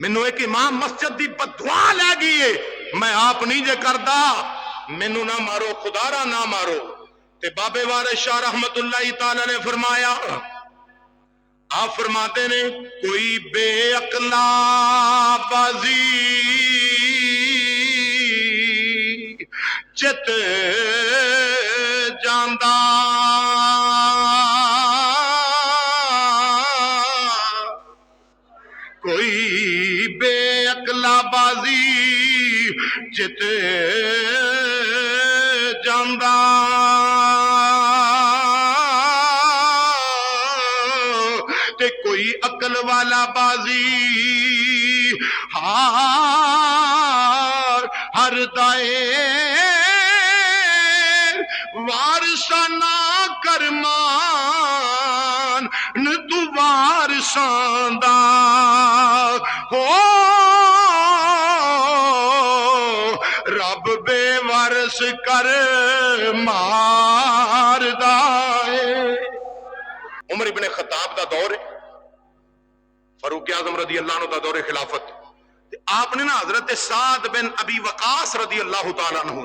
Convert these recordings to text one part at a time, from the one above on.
मैनू एक इमाम मस्जिद की बददुआ लै गई है, मैं आप नहीं जे करदा, मैनू ना मारो, खुदारा ना मारो। ते बाबे वारिस शाह रहमतुल्लाह तआला ने फरमाया, आप फरमाते ने कोई बेअकला बाजी जित जांदा, कोई बेअकला बाजी जित जांदा, ते कोई अकल वाला बाजी हार हर दाए वारसाना करमान न तू वारसांदा हो, रब बेवारस कर मारदा है। उमर इब्ने खत्ताब का दौर है, फारूक आजम रदी अल्लाह अन्हु दा दौर खिलाफत। आपने ना हजरत साद बिन अबी वकास रदी अल्लाह तआला अन्हु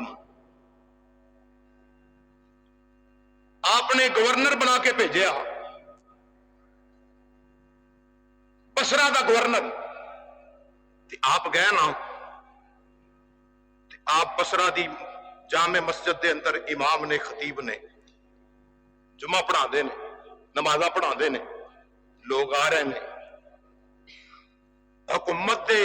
आपने गवर्नर बना के भेजा, बसरा का गवर्नर। आप गए ना, आप बसरा दी जामे मस्जिद के अंदर इमाम ने, खतीब ने जुमा पढ़ाते ने, नमाजा पढ़ाते ने, लोग आ रहे हैं, हुकूमत के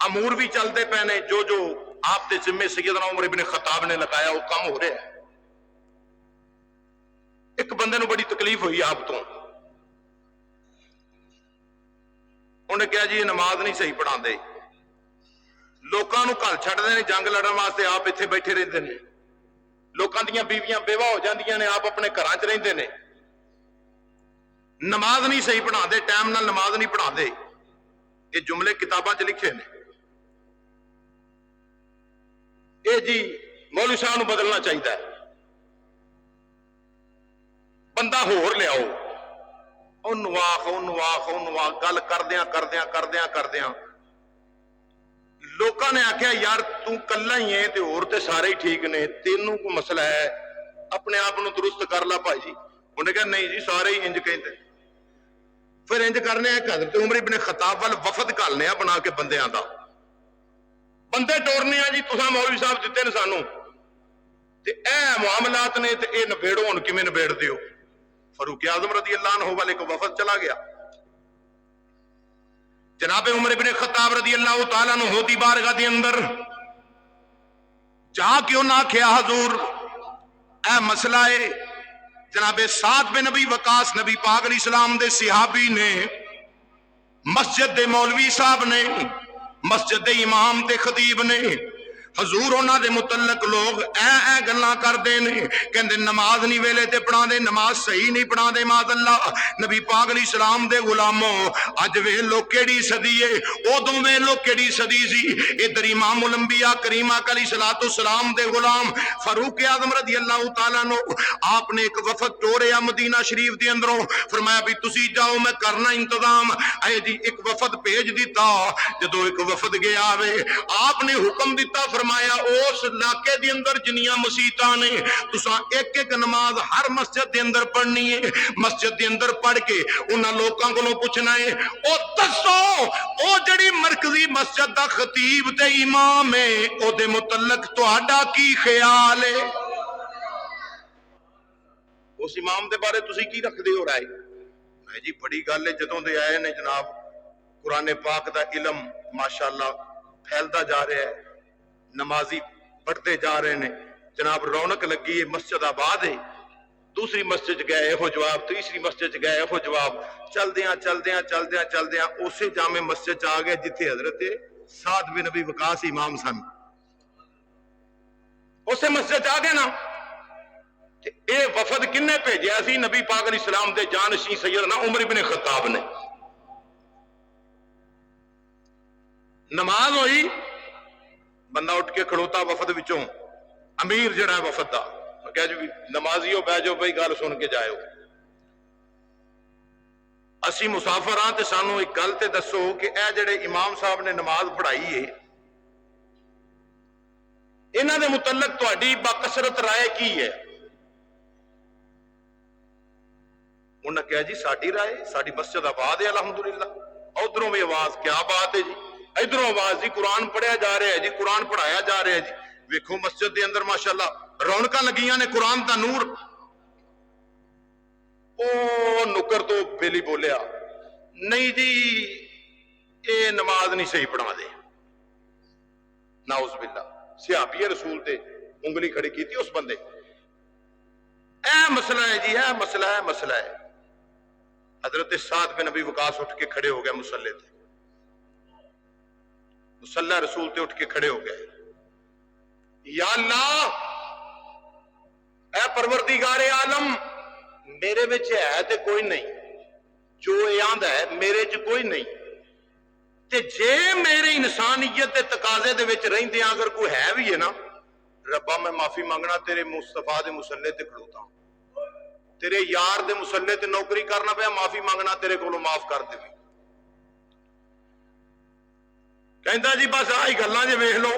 अमूर भी चलते पे ने, जो जो आप दे जिम्मे सैयदना उमर इब्ने खत्ताब ने लगाया वो काम हो रहा है। एक बंदे को बड़ी तकलीफ हुई आप तो, उन्हें कहा जी ये नमाज नहीं सही पढ़ाते, लोगों को घर छड्डदे ने जंग लड़न वास्ते, आप इत्थे बैठे रहते हैं, लोगों दी बीवियां बेवा हो जांदियां ने, आप अपने घरां च रहिंदे ने, नमाज नहीं सही पढ़ाते, टाइम नाल नमाज नहीं पढ़ाते। ये जुमले किताबां च लिखे ने, ये जी मौलवी साहब को बदलना चाहिए, बंदा होर लियाओ, ओनू आख गल करदियां करदियां करदियां करदियां लोगों ने आख्या यार तू कल्ला ही है ते होर ते सारे ही ठीक ने, तेनू कोई मसला है, अपने आप को दुरुस्त कर ला भाई जी। उन्हें कहा नहीं जी सारे ही इंज कहते। फिर इंज करने हजरत उमर इब्ने खत्ताब वाल वफद घालने बना के बंदियां दा, बंदे टोरने जी, तुसां मौलवी साहब दिते ने सानू ते ए मामलात ने ते ए नबेड़ो, हुण किवें नबेड़ दिओ। फारूक आजम रदी अल्लाह अन्हु वाले को वफद चला गया, जनाबे उमर इब्ने खत्ताब रदी अल्लाह तआला अन्हु दी बारगाह दे अंदर जाके उन्हां आख्या हजूर ए मसला है। जनाबे साद बिन नबी वकास नबी पाक अलैहिस्सलाम दे सहाबी ने, मस्जिद दे मौलवी साहब ने, मस्जिद दे इमाम ते खतीब ने, हजूर उन्हां दे मुतल्लक लोग ऐ गल्लां करदे ने, कहंदे नमाज नहीं वेले ते पढ़ांदे, नमाज सही नहीं पढ़ांदे। माज़अल्लाह नबी पाक अलैहिस्सलाम दे गुलामों अज वेलो केड़ी सदी है, उदों वेलो केड़ी सदी सी। इधर इमामुल अंबिया करीमा अलैहिस्सलाम दे गुलाम फारूक आजम रदी अल्लाह तआला नो आपने एक वफद टोरिया मदीना शरीफ दे अंदरों, फरमाया भी तुसी जाओ मैं करना इंतजाम। ऐ जी एक वफद भेज दिता, जदों एक वफद गया वे आपने हुक्म दिता, फरमाया उस इलाके दे अंदर जिन्नियां मसीतां ने तुसां एक एक नमाज हर मस्जिद दे अंदर पढ़नी है। मस्जिद दे अंदर पढ़ के उन्हां लोकां कोलों पुछना है ओ दसो ओ जिहड़ी मरकजी मस्जिद दा खतीब ते इमाम है ओदे मुतल्लक तुहाडा की ख्याल है? उस इमाम दे बारे तुसीं की रखदे हो राय? मैं जी बड़ी गल है, जदों दे आए ने जनाब कुरान पाक दा इलम माशाअल्लाह फैलदा जा रहा है, नमाजी बढ़ते जा रहे हैं, जनाब रौनक लगी है, मस्जिद आबाद है। दूसरी मस्जिद गए यो जवाब, तीसरी मस्जिद गए यो जवाब, चलदियां चलदियां चलदियां चलदियां उसे जामे मस्जिद आ गए जिथे हजरत साद बिन नबी वकास इमाम सन। उसे मस्जिद आ गए ना, ये वफद किन्ने भेजा सी? नबी पाक अलैहिस्सलाम दे जानशी सैयदना उमर इब्ने खत्ताब ने। नमाज हुई, बंदा उठ के खड़ोता वफद विचों, अमीर जड़ा वफद दा कह जी नमाजियो बह जाओ भाई गल सुन के जाओ। ਅਸੀਂ ਮੁਸਾਫਰ ਹਾਂ ਤੇ ਸਾਨੂੰ ਇੱਕ ਗੱਲ ਤੇ ਦੱਸੋ ਕਿ ਇਹ ਜਿਹੜੇ ਇਮਾਮ ਸਾਹਿਬ ਨੇ ਨਮਾਜ਼ ਪੜ੍ਹਾਈ ਏ, ਇਹਨਾਂ ਦੇ ਮੁਤਲਕ ਤੁਹਾਡੀ ਬਾਕਸਰਤ ਰਾਏ ਕੀ ਹੈ? ਉਹਨਾਂ ਕਿਹਾ ਜੀ ਸਾਡੀ ਰਾਏ, ਸਾਡੀ ਮਸਜਿਦ ਆਬਾਦ ਹੈ ਅਲਹਮਦੁਲਿਲਾ। ਉਧਰੋਂ ਵੀ ਆਵਾਜ਼, ਕਿਆ ਬਾਤ ਹੈ ਜੀ, ਇਧਰੋਂ ਆਵਾਜ਼ ਜੀ ਕੁਰਾਨ ਪੜਿਆ ਜਾ ਰਿਹਾ ਹੈ ਜੀ, ਕੁਰਾਨ ਪੜਾਇਆ ਜਾ ਰਿਹਾ ਹੈ ਜੀ। ਵੇਖੋ ਮਸਜਿਦ ਦੇ ਅੰਦਰ ਮਾਸ਼ਾਅੱਲਾ ਰੌਣਕਾਂ ਲੱਗੀਆਂ ਨੇ, ਕੁਰਾਨ ਦਾ ਨੂਰ। ਉਹ ਨੁਕਰ ਤੋਂ ਬੇਲੀ ਬੋਲਿਆ, ਨਹੀਂ ਜੀ ਇਹ ਨਮਾਜ਼ ਨਹੀਂ ਸਹੀ ਪੜਾਉਂਦੇ। ਨਾਉਜ਼ ਬਿल्ला, ਸਿਹਾਬੀ ਰਸੂਲ ਤੇ ਉਂਗਲੀ ਖੜੀ ਕੀਤੀ ਉਸ ਬੰਦੇ। ਇਹ ਮਸਲਾ ਹੈ ਜੀ, ਇਹ ਮਸਲਾ ਹੈ, ਮਸਲਾ ਹੈ। हजरत साद बिन नबी वकास उठ के खड़े हो गए मुसल्ले थे, मुसल्ला रसूल ते उठ के खड़े हो गए। या अल्लाह, ऐ परवरदिगारे आलम, मेरे विच है ते कोई नहीं, जो आंदा है मेरे च कोई नहीं, ते जे मेरे इंसानियत के तकाजे दे विच रहिंदे अगर कोई है भी है ना, रब्बा मैं माफी मंगना तेरे मुस्तफा दे मुसल्ले ते खड़ोता, तेरे यार दे मुसल्ले ते नौकरी करना पिया, माफी मंगना तेरे कोलों माफ कर दे। कहंदा जी बस आई गल्लां जे वेख लो,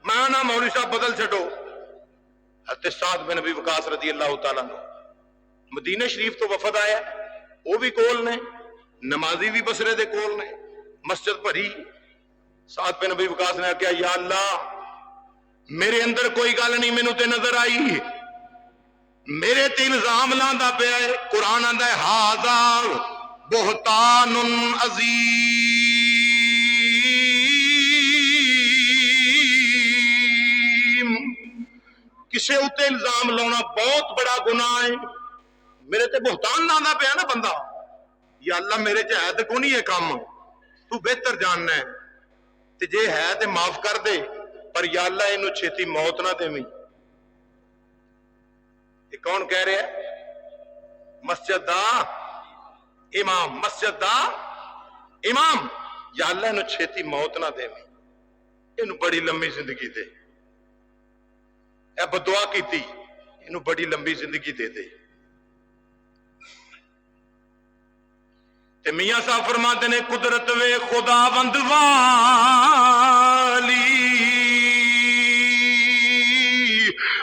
मैं ना मौलवी साहब बदल छड्डो। हज़रत साद बिन नबी वकास रज़ी अल्लाह तआला अन्हु मदीने शरीफ तो वफद आया, वो भी कोल ने, नमाजी भी बसरे दे कोल ने, मस्जिद भरी। साद बिन नबी वकास ने आख्या या अल्लाह, मेरे अंदर कोई गल नहीं मैनू ते नजर आई, मेरे ते इल्जाम लांदा पिया है। कुरान आंदा है हाज़ा बुहतानुन अज़ीम, किसे उत्ते इल्जाम लाना बहुत बड़ा गुनाह है। मेरे ते बुहतान लांदा पिया ना बंदा, या अल्लाह मेरे च है ते कोई नहीं है काम, तू बेहतर जानना है, ते जे है ते माफ कर दे, पर या अल्लाह इनू छेती मौत ना देवीं। ये कौन कह रहा है? मस्जिद दा इमाम, मस्जिद दा इमाम। या अल्लाह इनू छेती मौत ना देवे, इनू बड़ी लंबी जिंदगी दे। बदुआ कीती, इनू बड़ी लंबी जिंदगी दे दे। ते मियां साहब फरमाते ने कुदरत वे खुदावंद वाली,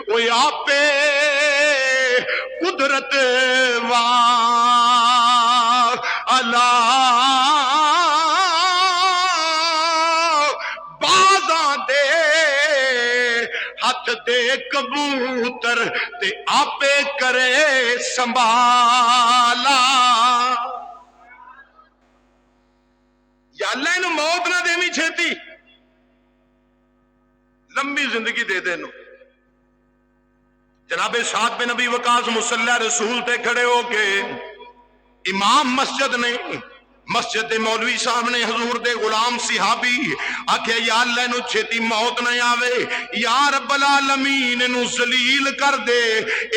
वो आपे कुदरत वाला, बाज़ां दे हथ दे कबूतर ते आपे करे संभाला। या अल्लाह इनू मौत ना देवी छेती, लंबी जिंदगी दे दे इनू। जनाबे साद बिन नबी वकास मुसल्ला रसूल ते खड़े हो गए। इमाम मस्जिद ने, मस्जिद दे मौलवी साहब ने हजूर दे गुलाम सिहाबी आखे या अल्लाह इनू छेती मौत ना आवे, या रब्बल आलमीन इनू जलील कर दे,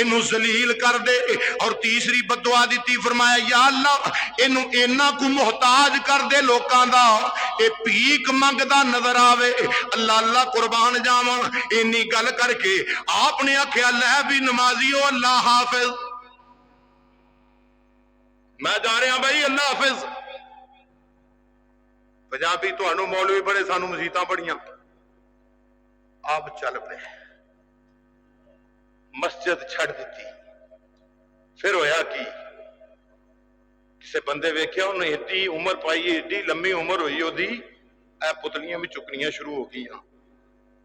इनू जलील कर दे। और तीसरी बददुआ दी, फरमाया या अल्लाह इनू इन्ना को मुहताज कर दे लोकां दा, ए भीख मंगदा नजर आवे। अल्लाह अल्लाह कुर्बान जावां, इन्नी गल करके आपने आख्या लै भी नमाजियो अल्लाह हाफिज, मैं जा रहा भाई अल्लाह हाफिज। पंजाबी तुहानू मौलवी बड़े, सानू मसीतां बड़ियां। आप चल पे मस्जिद छड़ दी। फिर होया कि किसी बंदे वेख्या, उन्हें एडी उम्र पाई, एडी लंबी उम्र हुई ओदी, ऐ पुतलियां भी चुकनियां शुरू हो गई।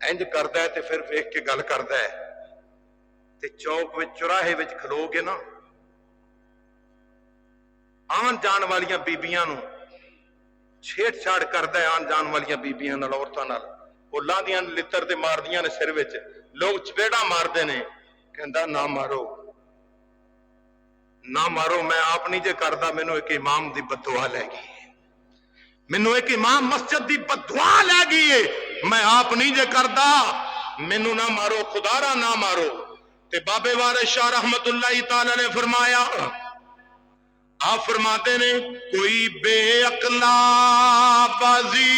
इंज करदा है ते फिर वेख के गल करदा है, ते चौक विच चौराहे विच खलो के ना आन जान वालियां बीबियां नूं छेड़छाड़ करता है, आन जान वालियां बीबियां नाल, औरतां नाल। वो लांदियां लित्तर ते मारदियां ने सिर विच, लोग चपेड़ा मारदे ने। कहंदा ना मारो ना मारो, मैं आप नहीं जे करदा, मैनू एक इमाम दी बददुआ लै गई, मैनू एक इमाम मस्जिद दी बददुआ लै गई है, मैं आप नहीं जे करदा, मैनू ना मारो, खुदारा ना मारो। ते बाबे वारिस शाह रहमतुल्लाह तआला ने फरमाया, आप फरमाते ने कोई बेअकला बाजी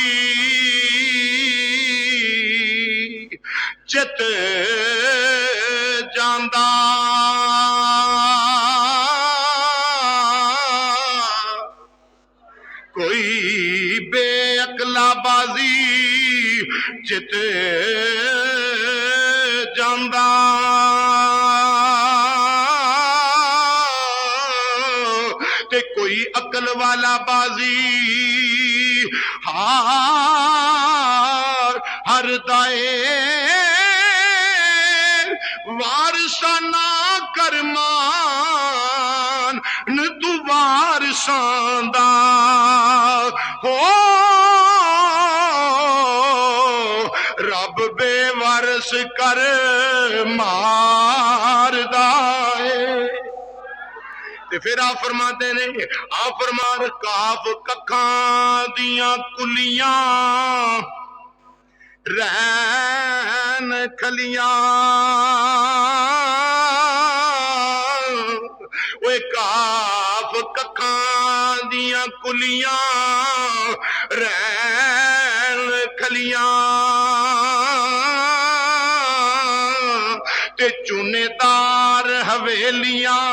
चित जांदा, बाजी जित जांदा ते कोई अकल वाला बाजी हार हर दाए वारसाना करमान न तू वारसांदा हो रब बेवारस कर मारदा है। ते फिर आप फरमाते ने आप फरमान काफ कखां दियां कुलियां रैन खलियां ओए काफ कखां दियां कुलियां रैन खलियां ते चुनेदार हवेलियां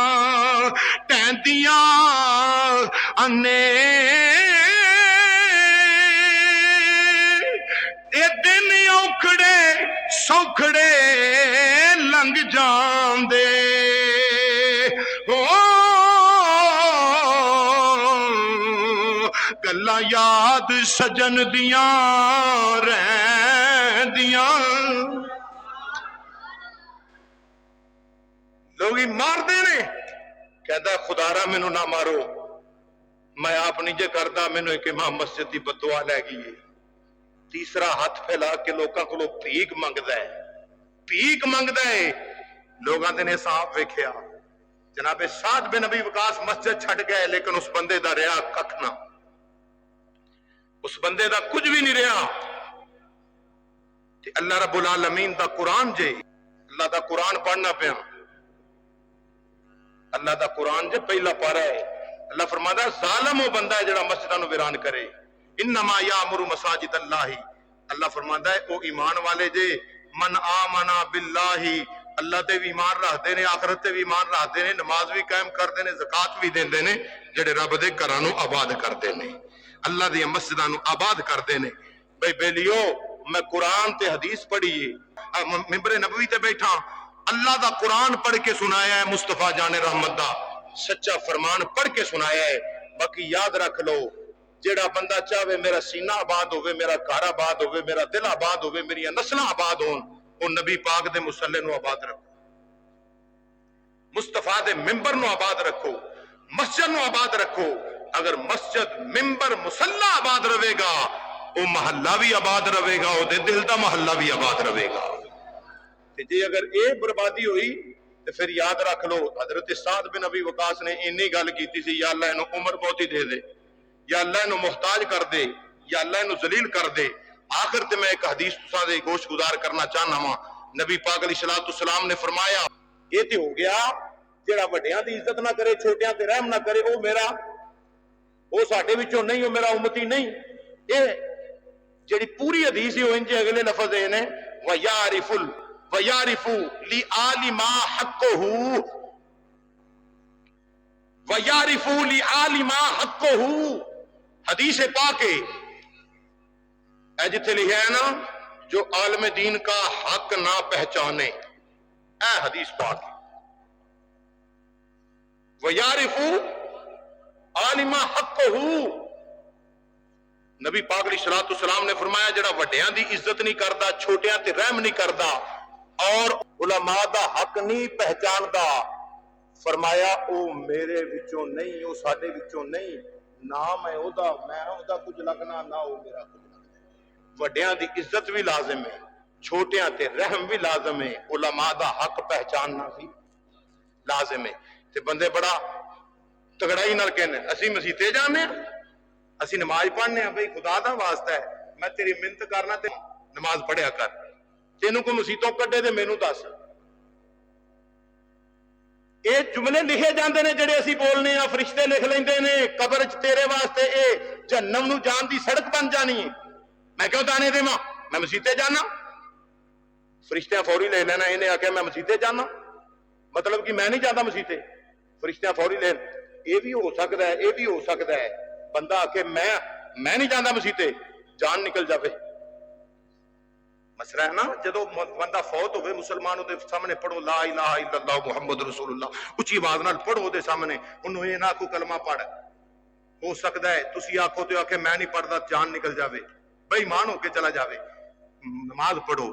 टहदियां अने दिन औखड़े सौखड़े लंघ जांदे हो गल्लां याद सजन दियां रहिंदियां। लोग मारदे ने कहता खुदारा मैनू ना मारो मैं आप नहीं जे करता मैनू एक इमाम मस्जिद की बददुआ लै गई है। तीसरा हाथ फैला के लोगों को भीख मंगदा है लोगों ने साफ वेख्या जनाबे साद बिन नबी वकास मस्जिद छड़ गए लेकिन उस बंदे दा रहा कख ना उस बंदे दा कुछ भी नहीं रहा। अल्लाह रब्बुल आलमीन दा कुरान जे अल्लाह दा कुरान पढ़ना पिया अल्लाह दा कुरान जे पहला पारा है अल्लाह फरमादा जालिम वो बंदा है जिहड़ा मस्जिदां नूं वीरान करे इन्नमा यामुरु मसाजिद अल्लाही अल्लाह फरमादा है वो ईमान वाले जे मन आमना बिल्लाही अल्लाह ते भी ईमान रखते ने आखिरत ते भी ईमान रखते ने नमाज भी कायम करते ने ज़कात भी देंदे ने जिहड़े रब दे घरां नूं आबाद करते ने अल्लाह दी मस्जिदां नूं आबाद करते ने। भाई बेलियो मैं कुरान ते हदीस पढ़ी है मिंबरे नबवी ते बैठा अल्लाह दा कुरान पढ़ के सुनाया है मुस्तफा जाने रहमत दा सच्चा फरमान पढ़ के सुनाया है। बाकी याद रख लो जेड़ा बंदा चाहे मेरा सीना आबाद होवे मेरा घर आबाद होवे मेरा दिल आबाद होवे मेरी नस्लां आबाद होन वो नबी पाक दे मुसल्ले नूं आबाद रखो मुस्तफा दे मिंबर नूं आबाद रखो मस्जिद नूं आबाद रखो। अगर मस्जिद मिंबर मुसल्ला आबाद रहेगा वो महल्ला भी आबाद रहेगा वो दिल दा महल्ला भी आबाद रहेगा। जे अगर ये बर्बादी हुई तो फिर याद रख लो हजरत साद बिन नबी वकास ने इन्नी गल की सी या अल्लाह इन्हू उम्र बहुती दे दे या अल्लाह इन्हू मुहताज कर दे या अल्लाह इन्हू जलील कर दे। आखिर ते मैं एक हदीस तुसां दे गोश गुजार करना चाहना वा नबी पाक अलैहिस्सलातु वस्सलाम ने फरमाया ये ते हो गया जेड़ा वड्डियां दी इज्जत ना करे छोटियां ते रहम ना करे वो मेरा वो साडे विचों नहीं वो मेरा उम्मती नहीं। ये जेड़ी पूरी हदीस है इंज अगले लफ्ज ने वयारिफु ली आलिमा हक्कुहु वयारिफु ली आलिमा हक्कुहु हदीस पाक है जिथे लिखा है ना जो आलम दीन का हक ना पहचाने ऐ हदीस पाक वयारिफु आलिमा हक्कुहु नबी पाक अलैहिस्सलातु वस्सलाम ने फरमाया जेड़ा वड्डियां दी इज्जत नहीं करता छोटियां ते रहम नहीं करता और उलमा दा हक नहीं पहचानदा फरमाया ओ मेरे विचों नहीं ओ साडे विचों नहीं ना मैं ओदा कुछ लगना ना ओ मेरा कुछ लगना। वड्डियां दी इज्जत भी लाजिम है छोटियां ते रहम भी लाजिम है उलमा दा हक पहचानना भी लाजिम है। ते बंदे बड़ा तगड़ाई नाल कहने असीं मसीते जाने असीं नमाज पढ़ने भाई खुदा दा वास्ता है मैं तेरी मिन्नत करना ते नमाज पढ़िया कर तेनू कोई मुसीबतों कड्डे ते मैनू दस। ये जुमले लिखे जाते हैं जेडे असीं बोलने आ फरिश्ते लिख लेंदे ने कबर च तेरे वास्ते ये जहन्नम नूं जान दी सड़क बन जानी है मैं क्यों दाने देवां मैं मसीते जाना फरिश्तियां फौरी ले लेना इन्हें आख्या मैं मसीते जाना मतलब कि मैं नहीं जाता मसीते फरिश्तियां फौरी लेन ये भी हो सकता है ये भी हो सकता है बंदा आखे मैं नहीं जाता मसीते ਜਾਨ ਨਿਕਲ ਜਾਵੇ। ਮਸਲਾ ਹੈ ਨਾ, ਜਦੋਂ ਬੰਦਾ ਫੌਤ ਹੋਵੇ ਮੁਸਲਮਾਨ ਉਹਦੇ ਸਾਹਮਣੇ ਪੜੋ ਲਾ ਇਲਾਹਾ ਇल्लल्लाह ਮੁਹੰਮਦ ਰਸੂਲੁल्लाह, ਉੱਚੀ ਆਵਾਜ਼ ਨਾਲ ਪੜੋ ਉਹਦੇ ਸਾਹਮਣੇ। ਉਹਨੂੰ ਇਹ ਨਾ ਆਖੋ ਕਲਮਾ ਪੜ, ਹੋ ਸਕਦਾ ਹੈ ਤੁਸੀਂ ਆਖੋ ਤੇ ਆਖੇ ਮੈਂ ਨਹੀਂ ਪੜਦਾ, ਜਾਨ ਨਿਕਲ ਜਾਵੇ, ਬੇਈਮਾਨ ਹੋ ਕੇ ਚਲਾ ਜਾਵੇ। ਨਮਾਜ਼ ਪੜੋ,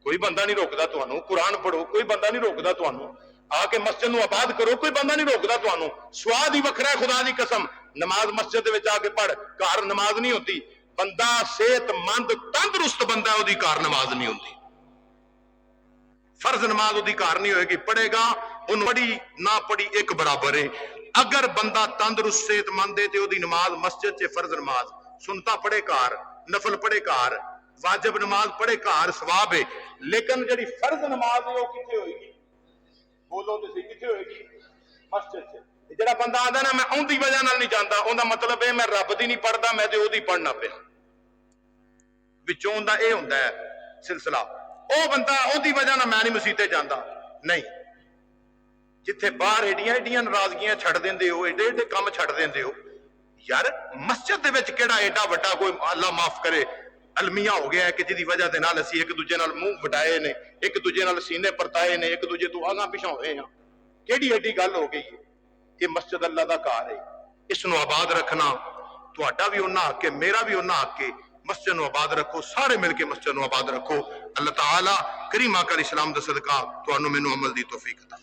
ਕੋਈ ਬੰਦਾ ਨਹੀਂ ਰੋਕਦਾ ਤੁਹਾਨੂੰ। ਕੁਰਾਨ ਪੜੋ, ਕੋਈ ਬੰਦਾ ਨਹੀਂ ਰੋਕਦਾ ਤੁਹਾਨੂੰ। ਆ ਕੇ ਮਸਜਿਦ ਨੂੰ ਆਬਾਦ ਕਰੋ, ਕੋਈ ਬੰਦਾ ਨਹੀਂ ਰੋਕਦਾ ਤੁਹਾਨੂੰ। ਸਵਾਦ ਹੀ ਵੱਖਰਾ, ਖੁਦਾ ਦੀ ਕਸਮ। ਨਮਾਜ਼ ਮਸਜਿਦ ਦੇ ਵਿੱਚ ਆ ਕੇ ਪੜ, ਘਰ ਨਮਾਜ਼ ਨਹੀਂ ਹੁੰਦੀ। ਬੰਦਾ ਸਿਹਤਮੰਦ ਤੰਦਰੁਸਤ ਬੰਦਾ, ਉਹਦੀ ਘਰ ਨਮਾਜ਼ ਨਹੀਂ ਹੁੰਦੀ। ਫਰਜ਼ ਨਮਾਜ਼ ਉਹਦੀ ਘਰ ਨਹੀਂ ਹੋਏਗੀ। ਪੜੇਗਾ, ਉਹਨੂੰ ਪੜੀ ਨਾ ਪੜੀ ਇੱਕ ਬਰਾਬਰ ਹੈ। ਅਗਰ ਬੰਦਾ ਤੰਦਰੁਸਤ ਸਿਹਤਮੰਦ ਹੈ ਤੇ ਉਹਦੀ ਨਮਾਜ਼ ਮਸਜਿਦ 'ਚ ਫਰਜ਼ ਨਮਾਜ਼, ਸੁਨਤਾ ਪੜੇ ਘਰ, ਨਫਲ ਪੜੇ ਘਰ, ਵਾਜਬ ਨਮਾਜ਼ ਪੜੇ ਘਰ, ਸਵਾਬ ਹੈ। ਲੇਕਿਨ ਜਿਹੜੀ ਫਰਜ਼ ਨਮਾਜ਼ ਹੈ ਉਹ ਕਿੱਥੇ ਹੋਏਗੀ? ਬੋਲੋ ਤੁਸੀਂ, ਕਿੱਥੇ ਹੋਏਗੀ? ਮਸਜਿਦ 'ਚ। ਜਿਹੜਾ ਬੰਦਾ ਆਂਦਾ ਨਾ ਮੈਂ ਉਹਦੀ ਵਜ੍ਹਾ ਨਾਲ ਨਹੀਂ ਜਾਂਦਾ, ਉਹਦਾ ਮਤਲਬ ਇਹ ਮੈਂ ਰੱਬ ਦੀ ਨਹੀਂ ਪੜਦਾ, ਮੈਂ ਤੇ ਉਹਦੀ ਪੜਨਾ ਪਿਆ। ਵਿੱਚੋਂ ਦਾ ਇਹ ਹੁੰਦਾ ਹੈ ਸਿਲਸਿਲਾ। ਉਹ ਬੰਦਾ ਉਹਦੀ ਵਜ੍ਹਾ ਨਾਲ ਮੈਂ ਨਹੀਂ ਮਸੀਤੇ ਜਾਂਦਾ, ਨਹੀਂ। ਜਿੱਥੇ ਬਾਹਰ ਏਡੀਆਂ ਏਡੀਆਂ ਨਾਰਾਜ਼ਗੀਆਂ ਛੱਡ ਦਿੰਦੇ ਹੋ, ਏਡੇ ਏਡੇ ਕੰਮ ਛੱਡ ਦਿੰਦੇ ਹੋ, ਯਾਰ ਮਸਜਿਦ ਦੇ ਵਿੱਚ ਕਿਹੜਾ ਏਡਾ ਵੱਡਾ ਕੋਈ ਅੱਲਾ ਮਾਫ ਕਰੇ ਅਲਮੀਆ ਹੋ ਗਿਆ ਕਿ ਜਿਹਦੀ ਵਜ੍ਹਾ ਦੇ ਨਾਲ ਅਸੀਂ ਇੱਕ ਦੂਜੇ ਨਾਲ ਮੂੰਹ ਵਟਾਏ ਨੇ, ਇੱਕ ਦੂਜੇ ਨਾਲ ਸੀਨੇ ਪਰਤਾਏ ਨੇ, ਇੱਕ ਦੂਜੇ ਤੋਂ ਆਗਾਂ ਪਿਛਾਂ ਹੋਏ ਹਾਂ। ਕਿਹੜੀ ਏਡੀ ਗੱਲ ਹੋ ਗਈ ਹੈ? ਇਹ ਮਸਜਿਦ ਅੱਲਾ ਦਾ ਘਰ ਹੈ, ਇਸ ਨੂੰ ਆਬਾਦ ਰੱਖਣਾ ਤੁਹਾਡਾ ਵੀ ਉਹਨਾਂ ਹੱਕ ਹੈ, ਮੇਰਾ ਵੀ ਉਹਨਾਂ ਹੱਕ ਹੈ। ਮਸਜਿਦ ਨੂੰ ਆਬਾਦ ਰੱਖੋ, ਸਾਰੇ ਮਿਲ ਕੇ ਮਸਜਿਦ ਨੂੰ ਆਬਾਦ ਰੱਖੋ। ਅੱਲਾਹ ਤਾਲਾ ਕਰੀਮਾ ਕਰ ਇਸਲਾਮ ਦਾ ਸਦਕਾ ਤੁਹਾਨੂੰ ਮੈਨੂੰ ਅਮਲ ਦੀ ਤੌਫੀਕ ਅਤਾ।